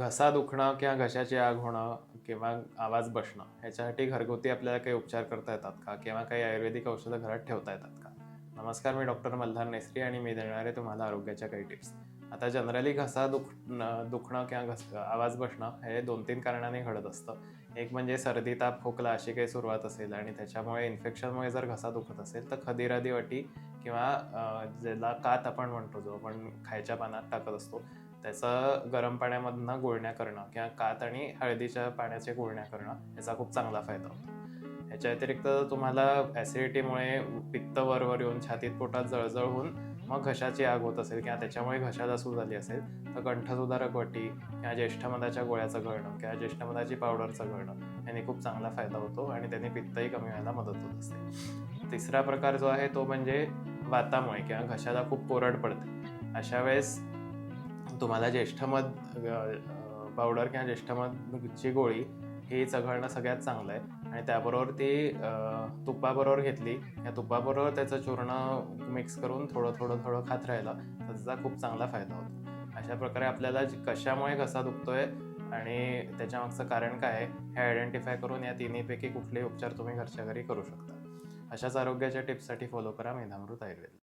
घसा दुखणं किंवा घशाची आग होणं किंवा आवाज बसणं ह्याच्यासाठी घरगुती आपल्याला काही उपचार करता येतात का? किंवा काही आयुर्वेदिक औषधं घरात ठेवता येतात का? नमस्कार, मी डॉक्टर मल्हार नेसरी आणि मी देणार आहे तुम्हाला आरोग्याच्या काही टिप्स. आता जनरली घसा दुखणं किंवा आवाज बसणं हे 2-3 कारणांनी घडत असतं. एक म्हणजे सर्दी, ताप, खोकला अशी काही सुरुवात असेल आणि त्याच्यामुळे इन्फेक्शनमुळे जर घसा दुखत असेल तर खदिरादी वाटी किंवा ज्याला कात आपण म्हणतो, जो आपण खायच्या पानात टाकत असतो, त्याचं गरम पाण्यामधनं गुळण्या करणं किंवा कात आणि हळदीच्या पाण्याचे गुळण्या करणं याचा खूप चांगला फायदा होतो. ह्याच्या व्यतिरिक्त तुम्हाला ॲसिडिटीमुळे पित्त वर येऊन छातीत पोटात जळजळ होऊन मग घशाची आग होत असेल किंवा त्याच्यामुळे घशाला सूज आली असेल तर कंठसुधारक वटी किंवा ज्येष्ठमधाच्या गोळ्याचं गळणं किंवा ज्येष्ठमधाची पावडरचं गळणं याने खूप चांगला फायदा होतो आणि त्याने पित्तही कमी व्हायला मदत होत असते. तिसरा प्रकार जो आहे तो म्हणजे वातामुळे किंवा घशाला खूप कोरड पडते. अशा वेळेस तुम्हाला ज्येष्ठमध पावडर किंवा ज्येष्ठमधची गोळी ही चघळणं सगळ्यात चांगलं आहे आणि त्याबरोबर ती तुपाबरोबर घेतली, या तुपाबरोबर त्याचं चूर्ण मिक्स करून थोडं खात राहिलं तर त्याचा खूप चांगला फायदा होतो. अशा प्रकारे आपल्याला कशामुळे घसा दुखतोय आणि त्याच्यामागचं कारण काय आहे हे आयडेंटिफाय करून या तिन्हीपैकी कुठलेही उपचार तुम्ही घरच्या घरी करू शकता. अशाच आरोग्याच्या टिप्ससाठी फॉलो करा मेधामृत आयुर्वेद.